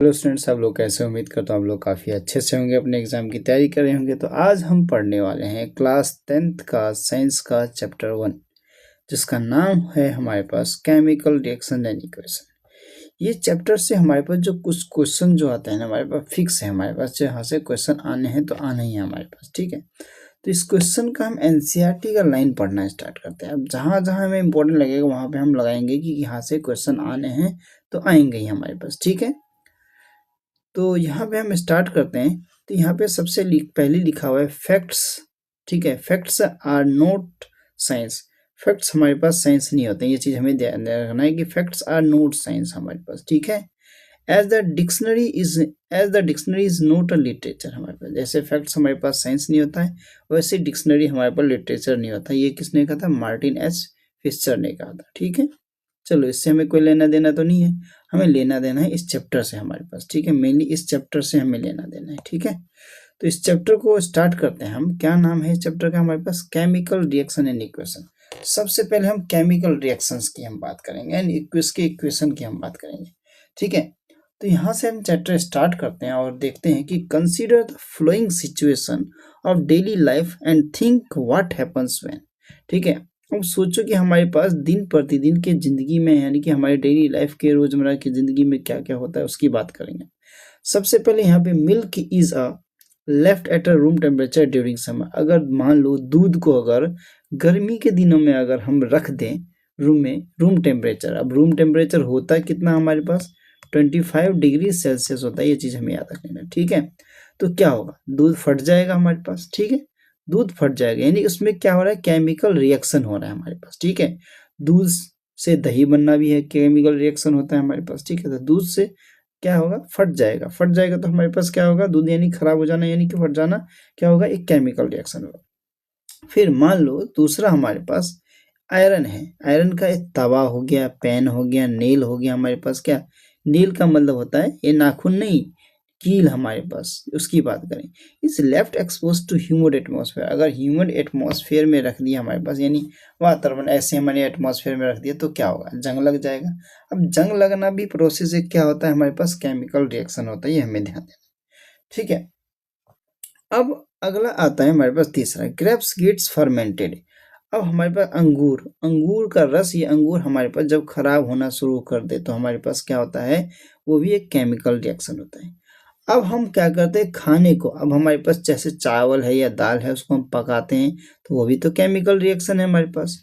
Hello students, आप लोग कैसे? उम्मीद करता हूँ आप लोग काफ़ी अच्छे से होंगे, अपने एग्जाम की तैयारी कर रहे होंगे। तो आज हम पढ़ने वाले हैं क्लास 10th का साइंस का चैप्टर 1, जिसका नाम है हमारे पास केमिकल रिएक्शन एंड इक्वेशन। ये चैप्टर से हमारे पास जो कुछ क्वेश्चन जो आते हैं ना, हमारे पास फिक्स है, हमारे पास यहाँ से क्वेश्चन आने हैं तो आने ही है हमारे पास, ठीक है। तो इस क्वेश्चन का हम एनसीईआरटी का लाइन पढ़ना स्टार्ट करते हैं। अब जहाँ जहाँ हमें इंपॉर्टेंट लगेगा वहाँ पे हम लगाएंगे कि यहाँ से क्वेश्चन आने हैं तो आएंगे ही हमारे पास, ठीक है। तो यहाँ पे हम स्टार्ट करते हैं। तो यहाँ पे सबसे पहले लिखा हुआ है फैक्ट्स, ठीक है। Facts are not science. Facts हमारे पास साइंस नहीं होते, ये चीज़ हमें ध्यान रखना है कि फैक्ट्स आर नॉट साइंस हमारे पास, ठीक है। As the dictionary is not a literature. हमारे पास जैसे फैक्ट्स हमारे पास साइंस नहीं होता है, वैसे डिक्शनरी हमारे पास लिटरेचर नहीं होता। ये किसने कहा था? मार्टिन एस फिशर ने कहा था, ठीक है। चलो, इससे हमें कोई लेना देना तो नहीं है, हमें लेना देना है इस चैप्टर से हमारे पास, ठीक है। मेनली इस चैप्टर से हमें लेना देना है, ठीक है। तो इस चैप्टर को स्टार्ट करते हैं हम। क्या नाम है इस चैप्टर का? हमारे पास केमिकल रिएक्शन एंड इक्वेशन। सबसे पहले हम केमिकल रिएक्शंस की हम बात करेंगे एंड इक्वेशन की हम बात करेंगे, ठीक है। तो यहाँ से हम चैप्टर स्टार्ट करते हैं और देखते हैं कि consider the flowing situation of daily life and think what happens when, ठीक है। अब सोचो कि हमारे पास दिन प्रतिदिन के ज़िंदगी में, यानी कि हमारे डेली लाइफ के रोज़मर्रा की ज़िंदगी में क्या क्या होता है उसकी बात करेंगे। सबसे पहले यहाँ पे milk is a left at a room temperature during summer. अगर मान लो दूध को अगर गर्मी के दिनों में अगर हम रख दें रूम में, रूम टेम्परेचर, अब रूम टेम्परेचर होता है कितना हमारे पास? 25 डिग्री सेल्सियस होता है। ये चीज़ हमें याद रख लेना, ठीक है। तो क्या होगा? दूध फट जाएगा हमारे पास, ठीक है। दूध फट जाएगा यानी उसमें क्या हो रहा है? केमिकल रिएक्शन हो रहा है हमारे पास, ठीक है। दूध से दही बनना भी है, केमिकल रिएक्शन होता है हमारे पास, ठीक है। तो दूध से क्या होगा? फट जाएगा। फट जाएगा तो हमारे पास क्या होगा? दूध यानी खराब हो जाना, यानी कि फट जाना क्या होगा? एक केमिकल रिएक्शन होगा। फिर मान लो दूसरा हमारे पास आयरन है। आयरन का एक तवा हो गया, पेन हो गया, नेल हो गया हमारे पास। क्या नेल का मतलब होता है? ये नाखून नहीं, कील हमारे पास, उसकी बात करें। Is left expose to humid atmosphere. अगर ह्यूमिड एटमॉस्फेयर में रख दिया हमारे पास, यानी वातावरण ऐसे हमारे एटमॉस्फेयर में रख दिया तो क्या होगा? जंग लग जाएगा। अब जंग लगना भी प्रोसेस एक क्या होता है? हमारे पास केमिकल रिएक्शन होता है, ये हमें ध्यान देना, ठीक है। अब अगला आता है हमारे पास तीसरा, ग्रेप्स गेट्स फर्मेंटेड। अब हमारे पास अंगूर, अंगूर का रस, ये अंगूर हमारे पास जब खराब होना शुरू कर दे तो हमारे पास क्या होता है? वो भी एक केमिकल रिएक्शन होता है। अब हम क्या करते हैं? खाने को, अब हमारे पास जैसे चावल है या दाल है, उसको हम पकाते हैं तो वो भी तो केमिकल रिएक्शन है हमारे पास।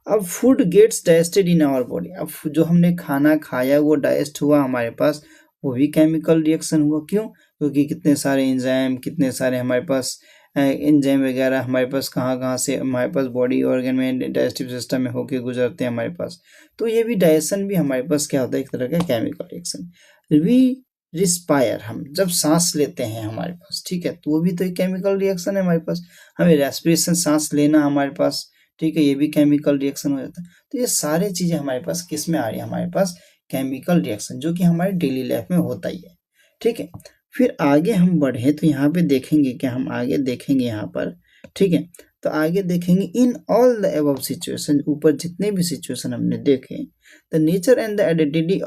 अब food gets digested in our body. अब जो हमने खाना खाया वो डाइजेस्ट हुआ हमारे पास, वो भी केमिकल रिएक्शन हुआ। क्यों? क्योंकि कितने सारे एंजाइम, कितने सारे हमारे पास एंजाइम वगैरह हमारे पास कहाँ कहाँ से हमारे पास बॉडी ऑर्गन में, डाइजेस्टिव सिस्टम में होके गुजरते हैं हमारे पास। तो ये भी डाइजेशन भी हमारे पास क्या होता है? एक तरह का केमिकल रिएक्शन। वी रिस्पायर, हम जब सांस लेते हैं हमारे पास, ठीक है, तो वो भी तो एक केमिकल रिएक्शन है हमारे पास। हमें रेस्पिरेशन, सांस लेना हमारे पास, ठीक है, ये भी केमिकल रिएक्शन हो जाता है। तो ये सारी चीज़ें हमारे पास किस में आ रही है? हमारे पास केमिकल रिएक्शन, जो कि हमारे डेली लाइफ में होता ही है, ठीक है। फिर आगे हम बढ़े तो यहाँ पे देखेंगे, क्या हम आगे देखेंगे यहाँ पर, ठीक है। तो आगे देखेंगे in all the above situation, ऊपर जितने भी सिचुएशन हमने देखे, the nature and the identity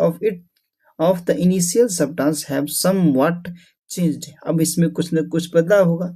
of the initial substance have somewhat changed. अब इसमें कुछ न कुछ बदलाव होगा।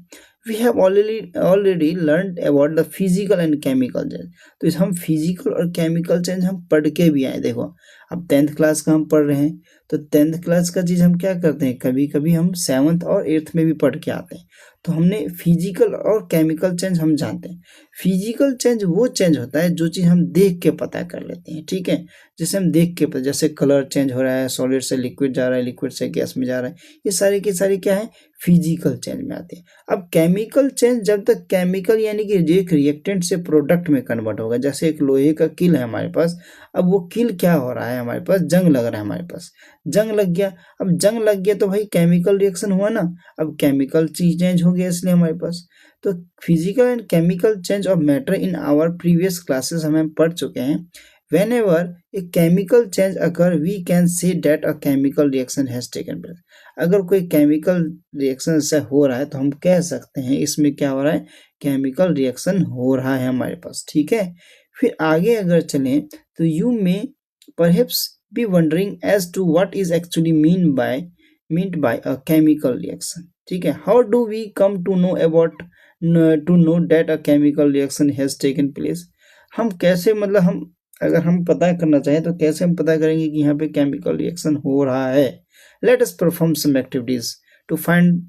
We have already learn about the physical and chemical change. तो इस हम फिजिकल और केमिकल चेंज हम पढ़ के भी आए। देखो, अब 10th क्लास का हम पढ़ रहे हैं, तो 10th क्लास का चीज़ हम क्या करते हैं? कभी कभी हम 7th और 8th में भी पढ़ के आते हैं। तो हमने फिजिकल और केमिकल चेंज हम जानते हैं। फिजिकल चेंज वो चेंज होता है जो चीज़ हम देख के पता कर लेते हैं, ठीक है। जैसे हम देख के पता, जैसे कलर चेंज हो रहा है, सॉलिड से लिक्विड जा रहा है, लिक्विड से गैस में जा रहा है, ये सारी की सारी क्या है? फिजिकल चेंज में आते हैं। अब केमिकल चेंज, जब तक केमिकल यानी कि एक रिएक्टेंट से प्रोडक्ट में कन्वर्ट होगा। जैसे एक लोहे का किल है हमारे पास, अब वो किल क्या हो रहा है? हमारे पास जंग लग रहा है, हमारे पास जंग लग गया। अब जंग लग गया तो भाई केमिकल रिएक्शन हुआ ना। अब केमिकल चीज चेंज हो गया इसलिए हमारे पास। तो physical and chemical change of matter in our previous classes हम पढ़ चुके हैं। Whenever a chemical change occur, we can say that a chemical reaction has taken place. अगर कोई केमिकल रिएक्शन से हो रहा है तो हम कह सकते हैं इसमें क्या हो रहा है? केमिकल रिएक्शन हो रहा है हमारे पास, ठीक है। फिर आगे अगर चलें तो you may perhaps be wondering as to what is actually mean by meant by a chemical reaction. ठीक है, how do we come to know about to know that a chemical reaction has taken place. हम कैसे, मतलब हम अगर हम पता करना चाहें तो कैसे हम पता करेंगे कि यहाँ पे केमिकल रिएक्शन हो रहा है। Let us perform some activities to find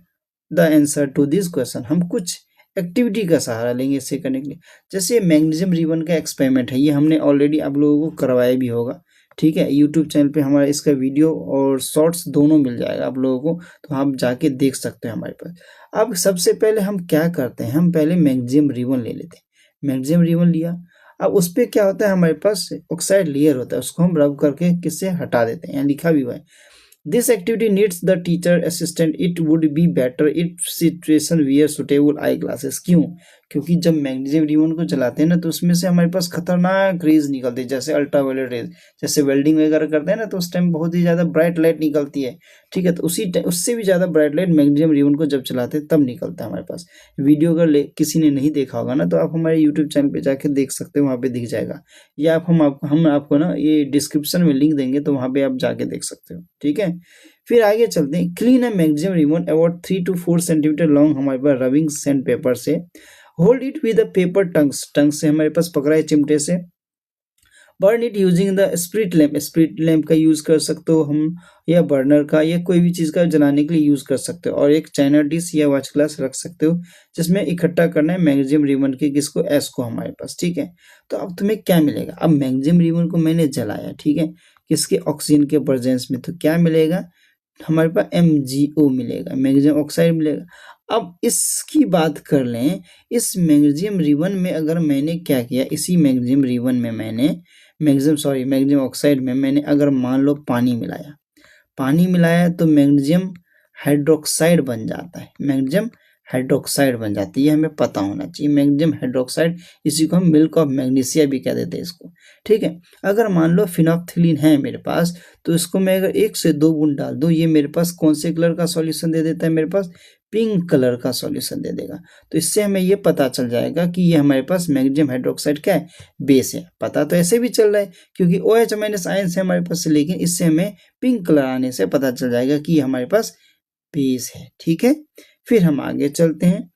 the answer to this question. हम कुछ एक्टिविटी का सहारा लेंगे इससे करने के लिए। जैसे मैग्नीशियम रिबन का एक्सपेरिमेंट है, ये हमने ऑलरेडी आप लोगों को करवाया भी होगा। ठीक है, यूट्यूब चैनल पे हमारा इसका वीडियो और शॉर्ट्स दोनों मिल जाएगा आप लोगों को, तो आप जाके देख सकते हैं हमारे पास। अब सबसे पहले हम क्या करते हैं, हम पहले मैग्नीशियम रिबन ले लेते हैं। मैग्नीशियम रिबन लिया, अब उस पर क्या होता है, हमारे पास ऑक्साइड लेयर होता है, उसको हम रब करके किससे हटा देते हैं। यहाँ लिखा भी हुआ है, this activity needs the teacher assistant, it would be better if situation wear suitable eye glasses. क्यों? क्योंकि जब मैग्नीशियम रिबन को जलाते हैं ना, तो उसमें से हमारे पास खतरनाक रेज निकलती है, जैसे अल्ट्रावायलेट रेज। जैसे वेल्डिंग वगैरह करते हैं ना, तो उस टाइम बहुत ही ज़्यादा ब्राइट लाइट निकलती है। ठीक है, तो उससे भी ज़्यादा ब्राइट लाइट मैग्नीशियम रिबन को जब चलाते हैं तब निकलता है हमारे पास। वीडियो अगर किसी ने नहीं देखा होगा ना, तो आप हमारे यूट्यूब चैनल पर जाके देख सकते हो, वहाँ पे दिख जाएगा। या हम आपको ना ये डिस्क्रिप्शन में लिंक देंगे, तो वहाँ पे आप जाके देख सकते हो। ठीक है, फिर आगे चलते हैं। Clean a magnesium ribbon about 3 to 4 centimetre long हमारे पास रबिंग सैंड पेपर से। Hold it with a paper tongues से हमारे पास पकड़ा है चिमटे से। Burn it using the spirit lamp का यूज कर सकते हो हम, या बर्नर का, या कोई भी चीज का जलाने के लिए यूज कर सकते हो। और एक चाइना डिश या वॉच ग्लास रख सकते हो, जिसमें इकट्ठा करना है मैग्नीशियम रिबन के किसको, एस को हमारे पास। ठीक है, तो अब तुम्हें क्या मिलेगा, अब मैग्नीशियम रिबन को मैंने जलाया, ठीक है, किसके, ऑक्सीजन के प्रेजेंस में, तो क्या मिलेगा हमारे पास, MgO मिलेगा, मैग्नीशियम ऑक्साइड मिलेगा। अब इसकी बात कर लें, इस मैग्नीशियम रिबन में अगर मैंने क्या किया, इसी मैग्नीशियम रिबन में मैंने मैग्नीशियम ऑक्साइड में मैंने अगर मान लो पानी मिलाया तो मैग्नीशियम हाइड्रोक्साइड बन जाता है, मैग्नीशियम हाइड्रोक्साइड बन जाती है, ये हमें पता होना चाहिए। मैग्नीशियम हाइड्रोक्साइड, इसी को हम मिल्क ऑफ मैग्नीशिया भी कह देते हैं इसको। ठीक है, अगर मान लो फिनोल्फ्थलीन है मेरे पास, तो इसको मैं अगर 1 से 2 बूंद डाल दूं, ये मेरे पास कौन से कलर का सॉल्यूशन दे देता है, मेरे पास पिंक कलर का सॉल्यूशन दे देगा। तो इससे हमें ये पता चल जाएगा कि ये हमारे पास मैग्नीशियम हाइड्रोक्साइड क्या है, बेस है। पता तो ऐसे भी चल रहा है क्योंकि OH- आयन है हमारे पास, लेकिन इससे हमें पिंक कलर आने से पता चल जाएगा कि ये हमारे पास बेस है। ठीक है, फिर हम आगे चलते हैं,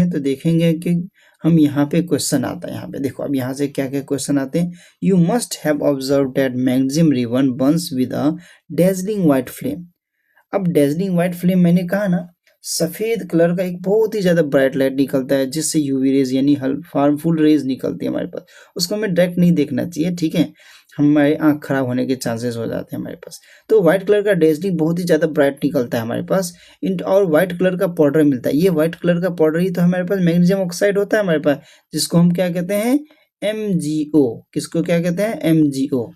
तो देखेंगे कि हम यहाँ पे क्वेश्चन आता है। यहाँ पे देखो, अब यहाँ से क्या क्या क्वेश्चन आते हैं। You must have observe that magnesium ribbon Burns with a dazzling white flame. अब डेजलिंग व्हाइट फ्लेम मैंने कहा ना, सफेद कलर का एक बहुत ही ज्यादा ब्राइट लाइट निकलता है, जिससे यूवी रेज यानी हार्मफुल रेज निकलती है हमारे पास। उसको हमें डायरेक्ट नहीं देखना चाहिए, ठीक है, हमारे आंख खराब होने के चांसेस हो जाते हैं हमारे पास। तो व्हाइट कलर का डेजलिंग बहुत ही ज्यादा ब्राइट निकलता है हमारे पास, और व्हाइट कलर का पाउडर मिलता है। ये व्हाइट कलर का पाउडर ही तो हमारे पास मैग्नीशियम ऑक्साइड होता है हमारे पास, जिसको हम क्या कहते हैं, MgO। किसको क्या कहते हैं, MgO।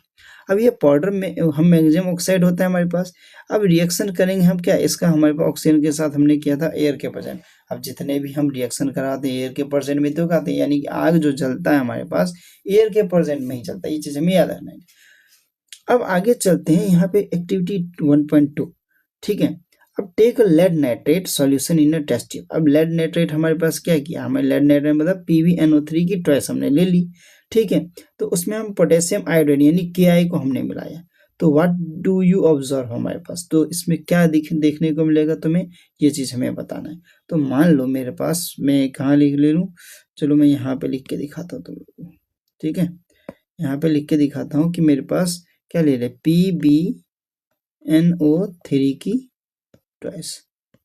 अब ये पाउडर में हम मैग्नीशियम ऑक्साइड होता है हमारे पास। अब रिएक्शन करेंगे हम क्या, इसका हमारे पास ऑक्सीजन के साथ हमने किया था एयर के परसेंट। अब जितने भी हम रिएक्शन कराते हैं एयर के परसेंट में तो कराते हैं, यानी कि आग जो जलता है हमारे पास एयर के परसेंट में ही चलता है, ये चीज हमें याद रखना है। अब आगे चलते हैं यहाँ पे एक्टिविटी 1.2। ठीक है, अब take lead nitrate solution in a test tube. अब लेड नाइट्रेट हमारे पास क्या किया, हमें लेड नाइट्रेट मतलब PbNO3 की ट्वाइस हमने ले ली। ठीक है, तो उसमें हम पोटेशियम आयोडाइड यानी Ki को हमने मिलाया। तो व्हाट डू यू ऑब्जर्व हमारे पास, तो इसमें क्या देखने को मिलेगा तुम्हें, ये चीज हमें बताना है। तो मान लो मेरे पास, मैं कहाँ लिख ले लूँ, चलो मैं यहाँ पे लिख के दिखाता हूँ तुम लोग को। ठीक है, यहाँ पे लिख के दिखाता हूँ कि मेरे पास क्या ले ले, PbNO3 की ट्वाइस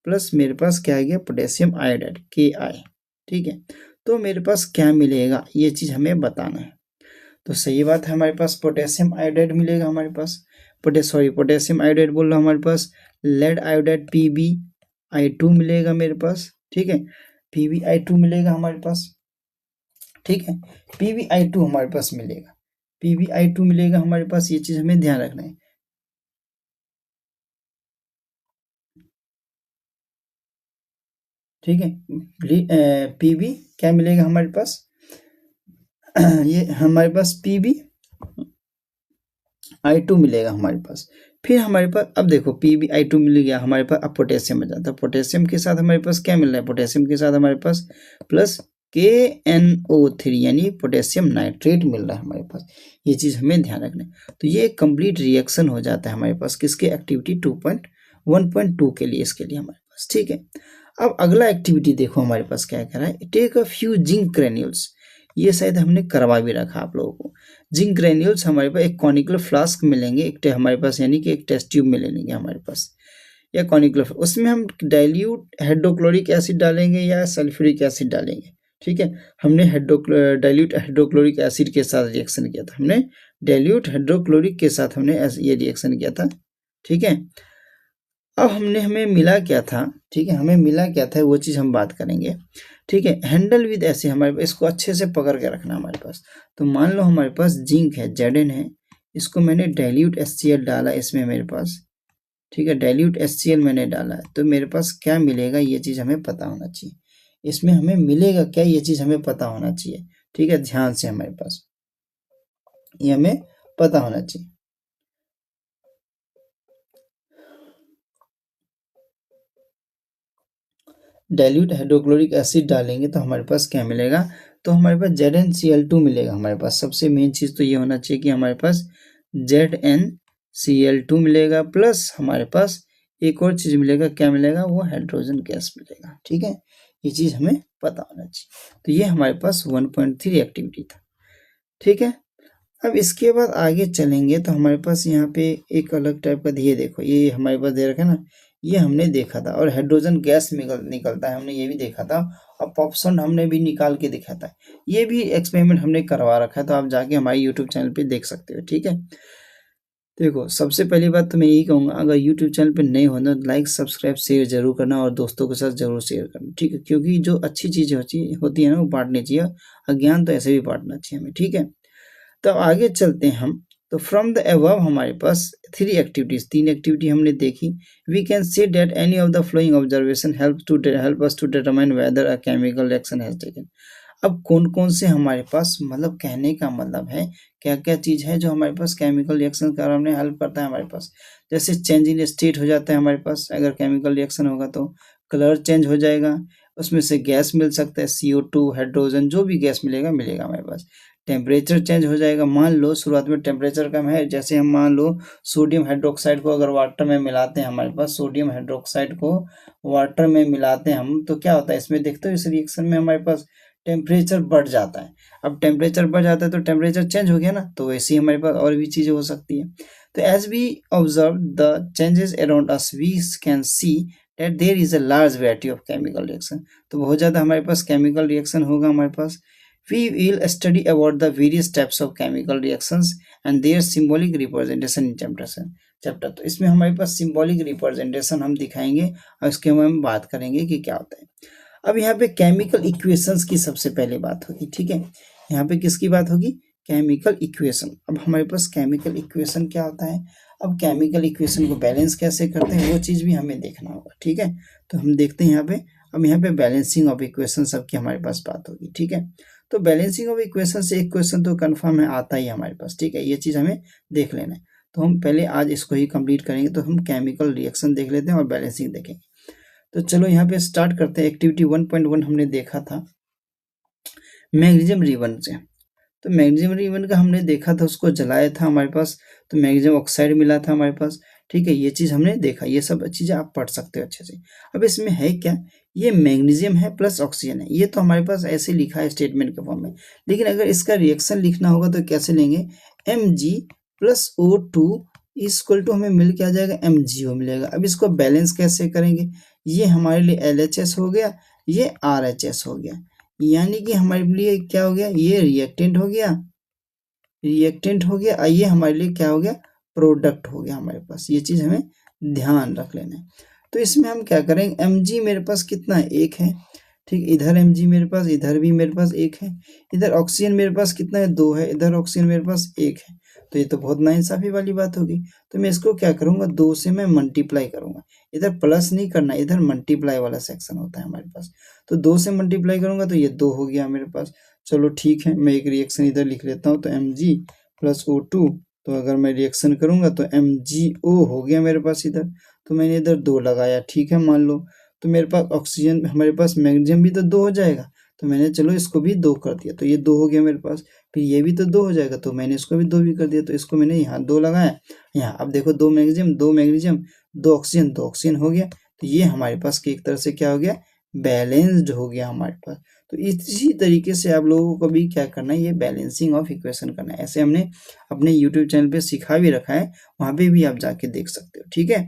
प्लस मेरे पास क्या आ गया, पोटेशियम आयोडाइड Ki। ठीक है, तो मेरे पास क्या मिलेगा, ये चीज हमें बताना है। तो सही बात है, हमारे पास पोटेशियम आयोडाइड मिलेगा हमारे पास, पोटेशियम आयोडाइड बोल रहा हूँ हमारे पास। लेड आयोडाइड PbI2 मिलेगा मेरे पास। ठीक है, PbI2 मिलेगा हमारे पास। ठीक है, PbI2 हमारे पास मिलेगा, PbI2 मिलेगा हमारे पास, ये चीज हमें ध्यान रखना है। ठीक है, Pb क्या मिलेगा हमारे पास, ये हमारे पास PbI2 मिलेगा हमारे पास। फिर हमारे पास, अब देखो PbI2 मिल गया हमारे पास, अब पोटेशियम आ जाता है। पोटेशियम के साथ हमारे पास क्या मिल रहा है, पोटेशियम के साथ हमारे पास प्लस KNO3 यानी पोटेशियम नाइट्रेट मिल रहा है हमारे पास, ये चीज हमें ध्यान रखना है। तो ये एक कंप्लीट रिएक्शन हो जाता है हमारे पास किसके, एक्टिविटी 2.1 1.2 के लिए, इसके लिए हमारे पास, ठीक है। अब अगला एक्टिविटी देखो हमारे पास क्या कह रहा है, take a few zinc granules. ये शायद हमने करवा भी रखा आप लोगों को। जिंक ग्रेन्यूल्स हमारे पास एक कॉनिकल फ्लास्क मिलेंगे, एक हमारे पास यानी कि एक टेस्ट ट्यूब में ले लेंगे हमारे पास, या कॉनिकल, उसमें हम डाइल्यूट हाइड्रोक्लोरिक एसिड डालेंगे या सल्फ्यूरिक एसिड डालेंगे, ठीक है। हमने डाइल्यूट हाइड्रोक्लोरिक एसिड के साथ रिएक्शन किया था, हमने डाइल्यूट हाइड्रोक्लोरिक के साथ हमने ये रिएक्शन किया था, ठीक है। अब हमें मिला क्या था, ठीक है, हमें मिला क्या था वो चीज़ हम बात करेंगे, ठीक है। हैंडल विद ऐसे हमारे पास, इसको अच्छे से पकड़ के रखना हमारे पास। तो मान लो हमारे पास जिंक है, Zn है, इसको मैंने डाइल्यूट HCl डाला इसमें मेरे पास, ठीक है, डाइल्यूट HCl मैंने डाला है, तो मेरे पास क्या मिलेगा ये चीज़ हमें पता होना चाहिए। इसमें हमें मिलेगा क्या ये चीज़ हमें पता होना चाहिए, ठीक है, ध्यान से हमारे पास ये हमें पता होना चाहिए। डाइल्यूट हाइड्रोक्लोरिक एसिड डालेंगे तो हमारे पास क्या मिलेगा, तो हमारे पास ZnCl2 मिलेगा हमारे पास। सबसे मेन चीज़ तो ये होना चाहिए कि हमारे पास ZnCl2 मिलेगा, प्लस हमारे पास एक और चीज़ मिलेगा, क्या मिलेगा, वो हाइड्रोजन गैस मिलेगा, ठीक है। ये चीज़ हमें पता होना चाहिए। तो ये हमारे पास 1.3 एक्टिविटी था, ठीक है। अब इसके बाद आगे चलेंगे तो हमारे पास यहाँ पे एक अलग टाइप का, ये देखो ये हमारे पास दे रखा है ना, ये हमने देखा था, और हाइड्रोजन गैस निकलता है, हमने ये भी देखा था, और पॉप्सन हमने भी निकाल के देखा था। ये भी एक्सपेरिमेंट हमने करवा रखा है, तो आप जाके हमारे यूट्यूब चैनल पे देख सकते हो, ठीक है। देखो सबसे पहली बात तो मैं यही कहूँगा, अगर यूट्यूब चैनल पे नए हो ना, लाइक सब्सक्राइब शेयर जरूर करना, और दोस्तों के साथ जरूर शेयर करना, ठीक है, क्योंकि जो अच्छी चीज़ें होती है ना वो बांटनी चाहिए, और ज्ञान तो ऐसे भी बांटना चाहिए हमें, ठीक है। तो आगे चलते हैं हम। तो फ्रॉम द अबव हमारे पास 3 एक्टिविटीज, 3 एक्टिविटी हमने देखी। We can say that any of the following observation help us to determine whether a chemical reaction has taken. अब कौन कौन से हमारे पास, मतलब कहने का मतलब है क्या क्या चीज़ है जो हमारे पास केमिकल रिएक्शन करने हेल्प करता है हमारे पास। जैसे चेंज इन स्टेट हो जाता है हमारे पास, अगर केमिकल रिएक्शन होगा तो कलर चेंज हो जाएगा, उसमें से गैस मिल सकता है, CO2 हाइड्रोजन, जो भी गैस मिलेगा हमारे पास। टेम्परेचर चेंज हो जाएगा, मान लो शुरुआत में टेम्परेचर कम है, जैसे हम मान लो सोडियम हाइड्रोक्साइड को अगर वाटर में मिलाते हैं, हमारे पास सोडियम हाइड्रोक्साइड को वाटर में मिलाते हैं हम, तो क्या होता है इसमें, देखते हो इस रिएक्शन में हमारे पास टेम्परेचर बढ़ जाता है। अब टेम्परेचर बढ़ जाता है तो टेम्परेचर चेंज हो गया ना, तो वैसे ही हमारे पास और भी चीज़ें हो सकती है। तो as we observe the changes around us we can see that there is a large variety of chemical reaction. तो बहुत ज़्यादा हमारे पास केमिकल रिएक्शन होगा हमारे पास। We will study about the various types of chemical reactions and their symbolic representation in chapter। तो इसमें हमारे पास symbolic representation हम दिखाएंगे, और इसके हम बात करेंगे कि क्या होता है। अब यहाँ पे केमिकल इक्वेशंस की सबसे पहले बात होगी, ठीक है। यहाँ पे किसकी बात होगी, केमिकल इक्वेशन। अब हमारे पास केमिकल इक्वेशन क्या होता है, अब केमिकल इक्वेशन को बैलेंस कैसे करते हैं वो चीज़ भी हमें देखना होगा, ठीक है। तो हम देखते हैं यहाँ पे, अब यहाँ पे बैलेंसिंग ऑफ इक्वेशन सबकी हमारे पास बात होगी, ठीक है। तो बैलेंसिंग ऑफ इक्वेशन से एक क्वेश्चन तो कंफर्म है, आता ही हमारे पास, ठीक है, ये चीज़ हमें देख लेना है। तो हम पहले आज इसको ही कंप्लीट करेंगे, तो हम केमिकल रिएक्शन देख लेते हैं और बैलेंसिंग देखेंगे। तो चलो यहाँ पे स्टार्ट करते हैं। एक्टिविटी 1.1 हमने देखा था मैग्नीशियम रिबन से। तो मैग्नीशियम रिबन का हमने देखा था, उसको जलाया था हमारे पास, तो मैग्नीशियम ऑक्साइड मिला था हमारे पास, ठीक है। ये चीज़ हमने देखा, ये सब चीज़ें आप पढ़ सकते हो अच्छे से। अब इसमें है क्या, ये मैग्नीशियम है प्लस ऑक्सीजन है, ये तो हमारे पास ऐसे लिखा है स्टेटमेंट के फॉर्म में, लेकिन अगर इसका रिएक्शन लिखना होगा तो कैसे लेंगे, Mg plus O2 equal to हमें मिल के आ जाएगा MgO मिलेगा। अब इसको बैलेंस कैसे करेंगे, ये हमारे लिए LHS हो गया, ये RHS हो गया, यानी कि हमारे लिए क्या हो गया, ये रिएक्टेंट हो गया, ये हमारे लिए क्या हो गया, प्रोडक्ट हो गया हमारे पास। ये चीज़ हमें ध्यान रख लेना है। तो इसमें हम क्या करेंगे, Mg मेरे पास कितना है, 1 है, ठीक, इधर Mg मेरे पास, इधर भी मेरे पास 1 है, इधर ऑक्सीजन मेरे पास कितना है, 2 है, इधर ऑक्सीजन मेरे पास 1 है। तो ये तो बहुत नाइंसाफी वाली बात होगी। तो मैं इसको क्या करूँगा, 2 से मैं मल्टीप्लाई करूँगा, इधर प्लस नहीं करना, इधर मल्टीप्लाई वाला सेक्शन होता है हमारे पास। तो 2 से मल्टीप्लाई करूँगा तो ये 2 हो गया मेरे पास। चलो ठीक है, मैं एक रिएक्शन इधर लिख लेता हूँ, तो Mg प्लस O2, तो अगर मैं रिएक्शन करूँगा तो MgO हो गया मेरे पास इधर, तो मैंने इधर 2 लगाया, ठीक है, मान लो। तो मेरे पास ऑक्सीजन, हमारे पास मैग्नीशियम भी तो 2 हो जाएगा, तो मैंने चलो इसको भी 2 कर दिया, तो ये 2 हो गया मेरे पास। फिर ये भी तो 2 हो जाएगा, तो मैंने इसको भी 2 भी कर दिया, तो इसको मैंने यहाँ 2 लगाया, यहाँ अब देखो 2 मैग्नीशियम 2 ऑक्सीजन हो गया। तो ये हमारे पास एक तरह से क्या हो गया, बैलेंस्ड हो गया हमारे पास। तो इसी तरीके से आप लोगों को भी क्या करना है, ये बैलेंसिंग ऑफ इक्वेशन करना है। ऐसे हमने अपने यूट्यूब चैनल पे सिखा भी रखा है, वहाँ पे भी आप जाके देख सकते हो, ठीक है।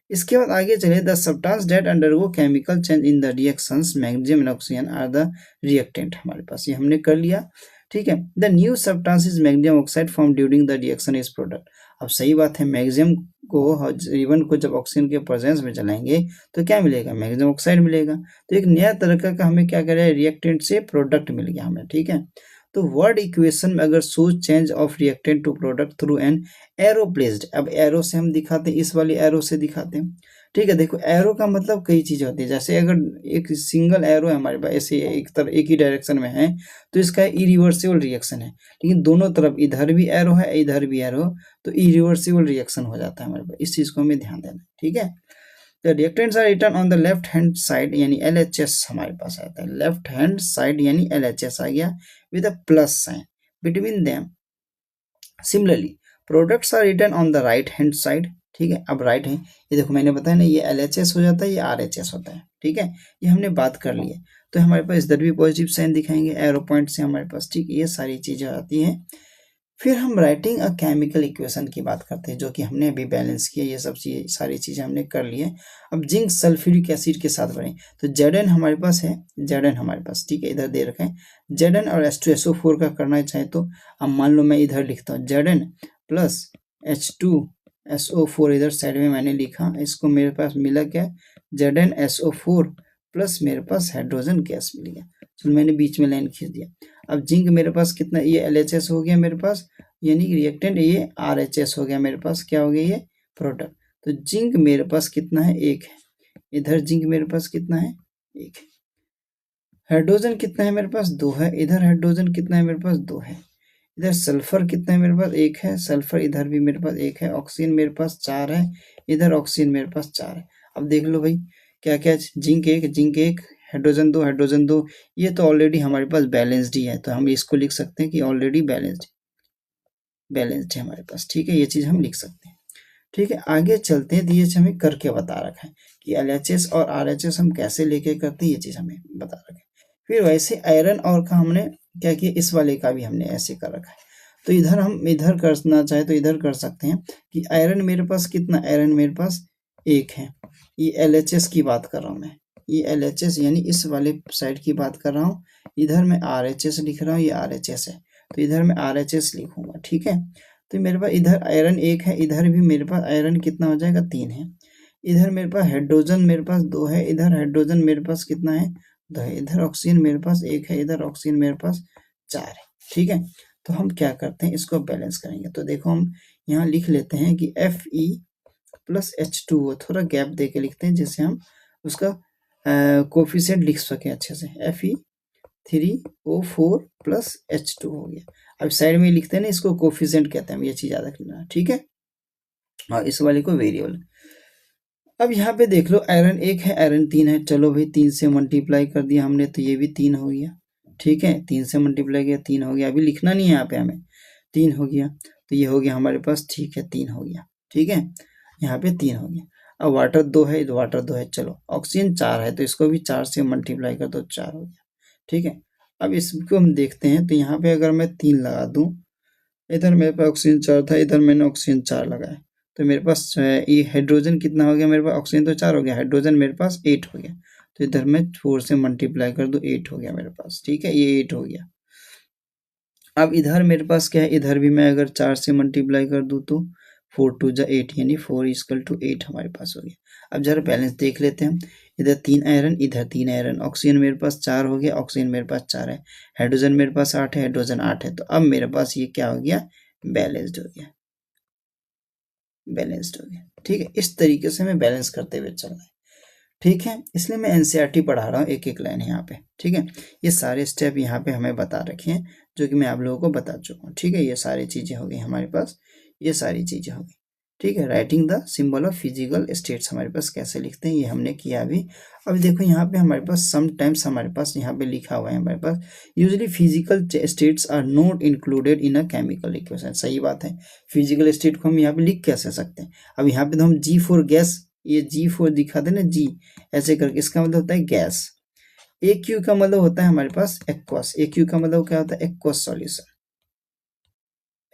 इसके बाद आगे चले, the substance that undergo chemical change in the reactions magnesium and oxygen are the reactant. हमारे पास ये हमने कर लिया, ठीक है। The new substance is magnesium oxide form during the reaction is product. अब सही बात है, मैग्नीशियम को जीवन को जब ऑक्सीजन के प्रेजेंस में जलाएंगे तो क्या मिलेगा, मैग्नीशियम ऑक्साइड मिलेगा। तो एक नया तरह का हमें क्या करें, रिएक्टेंट से प्रोडक्ट मिल गया हमें, ठीक है। तो वर्ड इक्वेशन में अगर such change of reactant to product through an arrow placed, अब एरो से हम दिखाते हैं, इस वाली एरो से दिखाते हैं, ठीक है। देखो एरो का मतलब कई चीजें होती है, जैसे अगर एक सिंगल एरो है हमारे पास, ऐसे एक ही डायरेक्शन में है, तो इसका इरिवर्सिबल रिएक्शन है। लेकिन दोनों तरफ इधर भी एरो है इधर भी एरो, तो इरिवर्सिबल रिएक्शन हो जाता है हमारे पास। इस चीज को हमें ध्यान देना है, ठीक है। The reactants are written on the left hand side, यानी LHS हमारे पास आता है, लेफ्ट हैंड साइड यानी LHS आ गया with a plus sign between them. Similarly products are written on the right hand side, ठीक है। अब राइट है, ये देखो मैंने बताया ना, ये LHS हो जाता है, ये RHS होता है, ठीक है। ये हमने बात कर ली है, तो हमारे पास इधर भी पॉजिटिव साइन दिखाएंगे एरो पॉइंट से हमारे पास, ठीक है। ये सारी चीजें आती हैं। फिर हम राइटिंग अ केमिकल इक्वेशन की बात करते हैं, जो कि हमने अभी बैलेंस किया, ये सब सारी चीजें हमने कर ली है। अब जिंक सल्फ्यूरिक एसिड के साथ बने, तो Zn हमारे पास है, Zn हमारे पास, ठीक है, इधर दे रखा है Zn और H2SO4 का करना चाहे तो अब मान लो मैं इधर लिखता हूँ Zn प्लस H2SO4, इधर साइड में मैंने लिखा, इसको मेरे पास मिला क्या, ZnSO4 प्लस मेरे पास हाइड्रोजन गैस मिल गया। चलो मैंने बीच में लाइन खींच दिया। अब जिंक मेरे पास कितना, ये LHS हो गया मेरे पास, यानी रिएक्टेंट, ये RHS हो गया मेरे पास, क्या हो गया ये प्रोडक्ट। तो जिंक मेरे पास कितना है, 1 है, इधर जिंक मेरे पास कितना है, 1 है। हाइड्रोजन कितना है मेरे पास, 2 है, इधर हाइड्रोजन कितना है मेरे पास, 2 है। इधर सल्फर कितना है मेरे पास, 1 है, सल्फर इधर भी मेरे पास 1 है। ऑक्सीजन मेरे पास 4 है, इधर ऑक्सीजन मेरे पास 4 है। अब देख लो भाई क्या क्या, जिंक 1 हाइड्रोजन 2 ये तो ऑलरेडी हमारे पास बैलेंस्ड ही है, तो हम इसको लिख सकते हैं कि ऑलरेडी बैलेंस्ड है हमारे पास, ठीक है। ये चीज हम लिख सकते हैं, ठीक है। आगे चलते हैं, तो ये हमें करके बता रखा है कि LHS और RHS हम कैसे लेके करते हैं, ये चीज हमें बता रखा है। फिर वैसे आयरन और का हमने क्या किया, इस वाले का भी हमने ऐसे कर रखा है। तो इधर हम इधर करना चाहे तो इधर कर सकते हैं कि आयरन मेरे पास कितना, आयरन मेरे पास 1 है। ये LHS की बात कर रहा हूँ मैं, ये LHS यानी इस वाले साइड की बात कर रहा हूँ। इधर मैं RHS लिख रहा हूँ, ये RHS है, तो इधर मैं RHS लिखूंगा, ठीक है। तो मेरे पास इधर आयरन 1 है, इधर भी मेरे पास आयरन कितना हो जाएगा, 3 है। इधर मेरे पास हाइड्रोजन मेरे पास 2 है, इधर हाइड्रोजन मेरे पास कितना है, 2 है। इधर ऑक्सीजन मेरे पास 1 है, इधर ऑक्सीजन मेरे पास 4 है, ठीक है। तो हम क्या करते हैं, इसको बैलेंस करेंगे। तो देखो हम यहाँ लिख लेते हैं कि Fe प्लस H2O, थोड़ा गैप दे के लिखते हैं जिससे हम उसका कोफिशिएंट लिख सकें अच्छे से। Fe3O4 प्लस H2 हो गया। अब साइड में लिखते हैं ना, इसको कोफिशिएंट कहते हैं, ये चीज याद रखना, ठीक है। और इस वाले को वेरिएबल। अब यहाँ पे देख लो, आयरन 1 है, आयरन 3 है। चलो भाई 3 से मल्टीप्लाई कर दिया हमने, तो ये भी 3 हो गया, ठीक है। 3 से मल्टीप्लाई किया, 3 हो गया। अभी लिखना नहीं है यहाँ पे हमें, 3 हो गया, तो ये हो गया हमारे पास, ठीक है, 3 हो गया, ठीक है। यहाँ पे 3 हो गया। अब वाटर 2 है, वाटर 2 है। चलो ऑक्सीजन 4 है, तो इसको भी 4 से मल्टीप्लाई कर दो, 4 हो गया, ठीक है। अब इसको हम देखते हैं, तो यहाँ पे अगर मैं 3 लगा दूं, इधर मेरे पास ऑक्सीजन 4 था, इधर मैंने ऑक्सीजन 4 लगाया, तो मेरे पास ये हाइड्रोजन कितना हो गया मेरे पास, ऑक्सीजन तो 4 हो गया, हाइड्रोजन मेरे पास 8 हो गया। तो इधर मैं 4 से मल्टीप्लाई कर दूं, 8 हो गया मेरे पास, ठीक है, ये 8 हो गया। अब इधर मेरे पास क्या है, इधर भी मैं अगर 4 से मल्टीप्लाई कर दूं तो 4 2 जा 8, यानी 4 = 8 हमारे पास हो गया। अब जरा बैलेंस देख लेते हैं, इधर 3 आयरन, इधर 3 आयरन। ऑक्सीजन मेरे पास 4 हो गया, ऑक्सीजन मेरे पास 4 है। हाइड्रोजन मेरे पास 8 है, हाइड्रोजन 8 है। तो अब मेरे पास ये क्या हो गया, बैलेंस्ड हो गया, बैलेंस्ड हो गया, ठीक है। इस तरीके से हमें बैलेंस करते हुए चलना है, ठीक है। इसलिए मैं NCERT पढ़ा रहा हूँ, एक एक लाइन यहाँ पे, ठीक है। ये सारे स्टेप यहाँ पे हमें बता रखे हैं, जो कि मैं आप लोगों को बता चुका हूँ, ठीक है। ये सारी चीजें हो गई हमारे पास, ये सारी चीजें हो गई, ठीक है। Writing the symbol of physical states हमारे पास कैसे लिखते हैं ये हमने किया अभी। अब देखो यहाँ पे हमारे पास समटाइम्स हमारे पास यहाँ पे लिखा हुआ है हमारे पास usually physical states are not included in a chemical equation. सही बात है, फिजिकल स्टेट को हम यहाँ पे लिख कैसे सकते हैं। अब यहाँ पे तो हम G4 गैस, ये G4 दिखाते ना G ऐसे करके, इसका मतलब होता है गैस। AQ का मतलब होता है हमारे पास एक्वस। AQ का मतलब क्या होता है? Aqueous solution.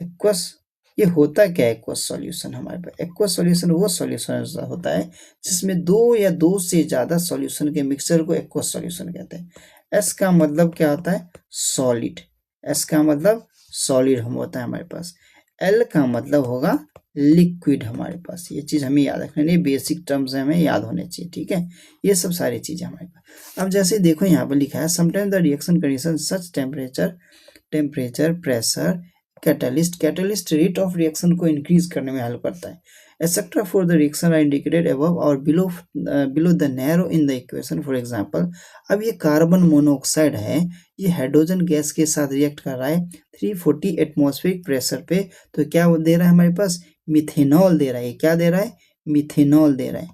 एक्वस ये होता क्या है? एक्वस सॉल्यूशन हमारे पास, एक्वस सॉल्यूशन वो सॉल्यूशन होता है जिसमें दो या दो से ज्यादा सॉल्यूशन के मिक्सचर को एक्वस सॉल्यूशन कहते हैं। एस का मतलब क्या होता है? सॉलिड। एस का मतलब सॉलिड हम होता है हमारे पास। एल का मतलब होगा लिक्विड हमारे पास। ये चीज हमें याद रखना है, बेसिक टर्म्स हमें याद होने चाहिए, ठीक है। ये सब सारी चीजें हमारे पास। अब जैसे देखो यहाँ पर लिखा है sometimes the reaction condition such temperature pressure catalyst rate of reaction को इंक्रीज करने में हेल्प करता है। Etcetera for the reaction are indicated above और below the arrow in the equation. For example, अब ये कार्बन मोनोऑक्साइड है, ये हाइड्रोजन गैस के साथ रिएक्ट कर रहा है 340 एटमॉस्फेरिक प्रेशर पे, तो क्या वो दे रहा है हमारे पास? मिथेनॉल दे रहा है। क्या दे रहा है? मिथेनॉल दे रहा है।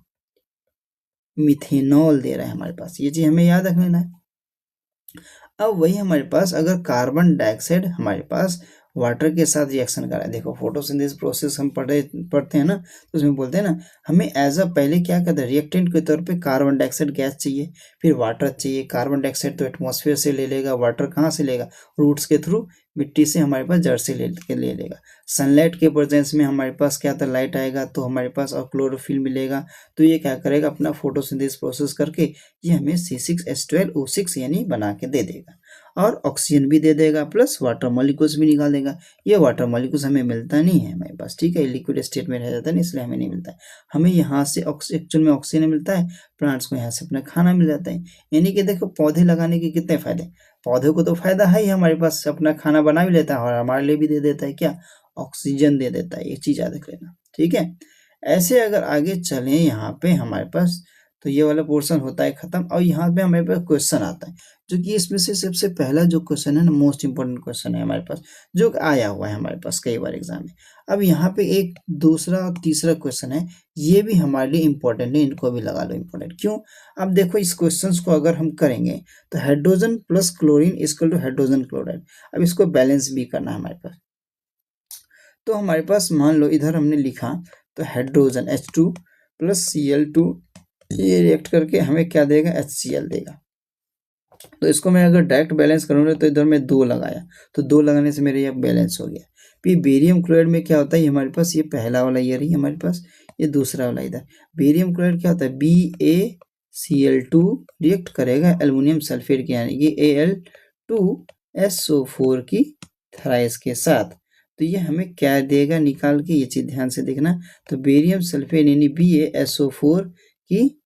मिथेनॉल दे रहा है हमारे पास, ये चीज हमें याद रख लेना है। अब वही हमारे पास अगर कार्बन डाइऑक्साइड हमारे पास वाटर के साथ रिएक्शन कर रहा है, देखो फोटोसिंथेसिस प्रोसेस हम पढ़ते हैं ना, तो उसमें बोलते हैं ना हमें एज अ पहले क्या कहते हैं रिएक्टेंट के तौर पे कार्बन डाइऑक्साइड गैस चाहिए, फिर वाटर चाहिए। कार्बन डाइऑक्साइड तो एटमॉस्फेयर से ले लेगा, वाटर कहाँ से लेगा? रूट्स के थ्रू, मिट्टी से हमारे पास जड़ से ले लेगा। सनलाइट के प्रेजेंस में हमारे पास क्या था? लाइट आएगा तो हमारे पास और क्लोरोफिल मिलेगा, तो ये क्या करेगा? अपना फोटोसिंथेसिस प्रोसेस करके ये हमें C6H12O6 यानी बना के दे देगा, और ऑक्सीजन भी दे देगा, प्लस वाटर मॉलिक्यूल्स भी निकाल देगा। ये वाटर मॉलिक्यूल्स हमें मिलता नहीं है हमारे पास, ठीक है, लिक्विड स्टेट में रह जाता है ना, इसलिए हमें नहीं मिलता है। हमें यहाँ से एक्चुअल में ऑक्सीजन मिलता है, प्लांट्स को यहाँ से अपना खाना मिल जाता है। यानी कि देखो पौधे लगाने के कितने फायदे, पौधे को तो फायदा है ही, हमारे पास अपना खाना बना भी लेता है और हमारे लिए भी दे देता है क्या? ऑक्सीजन दे देता है। ये चीज याद रख लेना, ठीक है। ऐसे अगर आगे चलें यहाँ पे हमारे पास, तो ये वाला पोर्शन होता है खत्म, और यहाँ पे हमारे पास क्वेश्चन आता है, जो कि इसमें से सबसे पहला जो क्वेश्चन है ना, मोस्ट इंपोर्टेंट क्वेश्चन है हमारे पास, जो आया हुआ है हमारे पास कई बार एग्जाम में। अब यहाँ पे एक दूसरा और तीसरा क्वेश्चन है, ये भी हमारे लिए इंपॉर्टेंट है, इनको भी लगा लो इंपॉर्टेंट। क्यों? अब देखो इस क्वेश्चन को अगर हम करेंगे तो hydrogen plus chlorine equal to hydrogen chloride, अब इसको बैलेंस भी करना है हमारे पास। तो हमारे पास मान लो इधर हमने लिखा तो हाइड्रोजन H2 प्लस Cl2, ये रिएक्ट करके हमें क्या देगा? HCl देगा। तो इसको मैं अगर डायरेक्ट बैलेंस करूँगा तो इधर मैं 2 लगाया, तो 2 लगाने से मेरे ये बैलेंस हो गया। फिर बेरियम क्लोराइड में क्या होता है? हमारे पास ये पहला वाला ये रही हमारे पास, ये दूसरा वाला इधर। बेरियम क्लोराइड क्या होता है? BaCl2 रिएक्ट करेगा एल्युमिनियम सल्फेट के यानी कि Al2SO4 की थ्राइस के साथ, तो ये हमें क्या देगा निकाल के? ये चीज ध्यान से देखना। तो बेरियम सल्फेट यानी BaSO4 की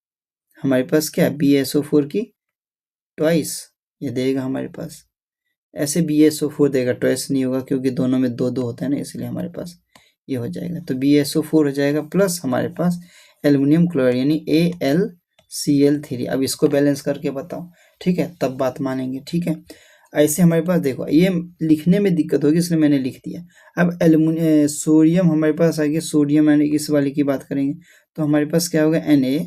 हमारे पास क्या? BaSO4 की ट्वाइस ये देगा हमारे पास। ऐसे BaSO4 देगा, ट्वाइस नहीं होगा क्योंकि दोनों में 2 2 होता है ना, इसलिए हमारे पास ये हो जाएगा। तो BaSO4 हो जाएगा प्लस हमारे पास एल्युमिनियम क्लोराइड यानी AlCl3। अब इसको बैलेंस करके बताओ, ठीक है, तब बात मानेंगे, ठीक है। ऐसे हमारे पास देखो ये लिखने में दिक्कत होगी इसलिए मैंने लिख दिया। अब सोडियम हमारे पास आ गया, सोडियम यानी इस वाले की बात करेंगे तो हमारे पास क्या होगा? Na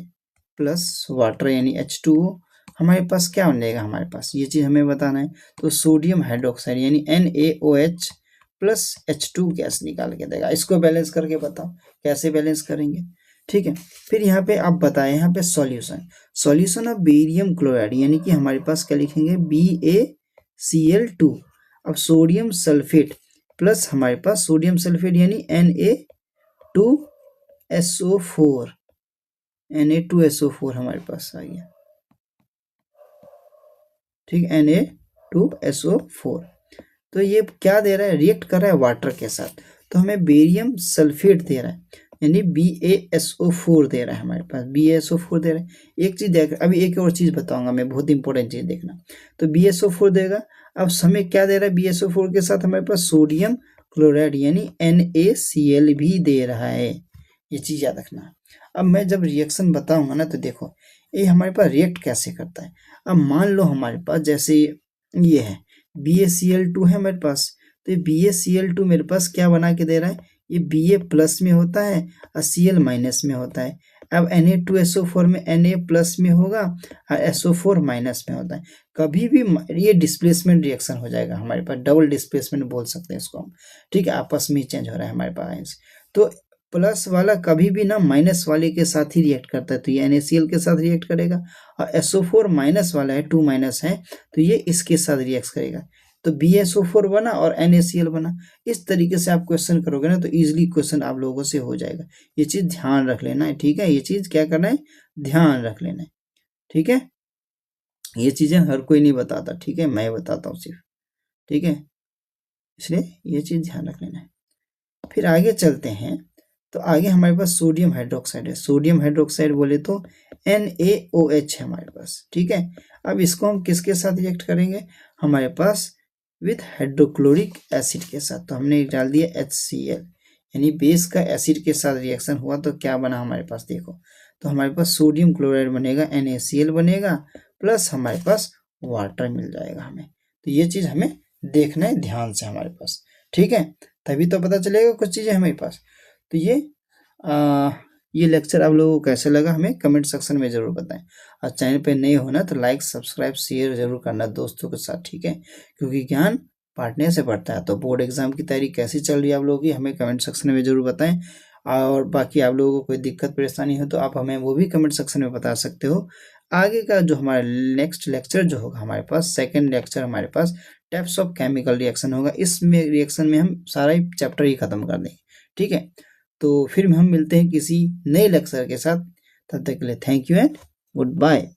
प्लस वाटर यानी H2O, हमारे पास क्या बनेगा? हमारे पास ये चीज हमें बताना है। तो सोडियम हाइड्रोक्साइड यानी NaOH प्लस H2 गैस निकाल के देगा। इसको बैलेंस करके बताओ कैसे बैलेंस करेंगे, ठीक है। फिर यहाँ पे आप बताएं, यहाँ पे सॉल्यूशन ऑफ बेरियम क्लोराइड यानी कि हमारे पास क्या लिखेंगे? BaCl2। अब सोडियम सल्फेट प्लस हमारे पास सोडियम सल्फेट यानी Na2SO4 हमारे पास आ गया, ठीक, Na2SO4। तो ये क्या दे रहा है? रिएक्ट कर रहा है वाटर के साथ, तो हमें बेरियम सल्फेट दे रहा है यानी BaSO4 दे रहा है हमारे पास, BaSO4 दे रहा है। एक चीज देख, अभी एक और चीज बताऊंगा मैं, बहुत इंपॉर्टेंट चीज देखना। तो BaSO4 देगा, अब हमें क्या दे रहा है? BaSO4 के साथ हमारे पास सोडियम क्लोराइड यानी NaCl भी दे रहा है, ये चीज याद रखना। अब मैं जब रिएक्शन बताऊंगा ना तो देखो ये हमारे पास रिएक्ट कैसे करता है। अब मान लो हमारे पास जैसे ये है BaCl2 है हमारे पास, तो ये BaCl2 मेरे पास क्या बना के दे रहा है? ये Ba प्लस में होता है और Cl माइनस में होता है। अब Na2SO4 में Na प्लस में होगा और SO4 माइनस में होता है। कभी भी ये डिस्प्लेसमेंट रिएक्शन हो जाएगा हमारे पास, डबल डिस्प्लेसमेंट बोल सकते हैं इसको हम, ठीक है, आपस में चेंज हो रहा है हमारे पास। तो प्लस वाला कभी भी ना माइनस वाले के साथ ही रिएक्ट करता है, तो ये NaCl के साथ रिएक्ट करेगा, और SO4 माइनस वाला है, 2 माइनस है, तो ये इसके साथ रिएक्ट करेगा, तो BaSO4 बना और NaCl बना। इस तरीके से आप क्वेश्चन करोगे ना तो इजीली क्वेश्चन आप लोगों से हो जाएगा। ये चीज़ ध्यान रख लेना है, ठीक है, ये चीज़ क्या करना है, ध्यान रख लेना है, ठीक है। ये चीज़ें हर कोई नहीं बताता, ठीक है, मैं बताता हूँ सिर्फ, ठीक है, इसलिए ये चीज़ ध्यान रख लेना है। फिर आगे चलते हैं, तो आगे हमारे पास सोडियम हाइड्रोक्साइड है। सोडियम हाइड्रोक्साइड बोले तो NaOH है हमारे पास, ठीक है। अब इसको हम किसके साथ रिएक्ट करेंगे, हमारे पास विथ हाइड्रोक्लोरिक एसिड के साथ, तो हमने डाल दिया HCl, यानी बेस का एसिड के साथ रिएक्शन हुआ तो क्या बना हमारे पास, देखो, तो हमारे पास सोडियम क्लोराइड बनेगा, NaCl बनेगा, प्लस हमारे पास वाटर मिल जाएगा हमें। तो ये चीज़ हमें देखना है ध्यान से हमारे पास, ठीक है, तभी तो पता चलेगा कुछ चीज़ें हमारे पास। तो ये लेक्चर आप लोगों को कैसे लगा हमें कमेंट सेक्शन में ज़रूर बताएं, और चैनल पे नए हो ना तो लाइक सब्सक्राइब शेयर ज़रूर करना दोस्तों के साथ, ठीक है, क्योंकि ज्ञान बांटने से बढ़ता है। तो बोर्ड एग्जाम की तैयारी कैसी चल रही है आप लोगों की, हमें कमेंट सेक्शन में ज़रूर बताएं, और बाकी आप लोगों को कोई दिक्कत परेशानी हो तो आप हमें वो भी कमेंट सेक्शन में बता सकते हो। आगे का जो हमारा नेक्स्ट लेक्चर जो होगा हमारे पास, सेकेंड लेक्चर हमारे पास टाइप्स ऑफ केमिकल रिएक्शन होगा। इसमें रिएक्शन में हम सारा ही चैप्टर ही खत्म कर देंगे, ठीक है। तो फिर हम मिलते हैं किसी नए लेक्चर के साथ, तब तक के लिए thank you and good bye.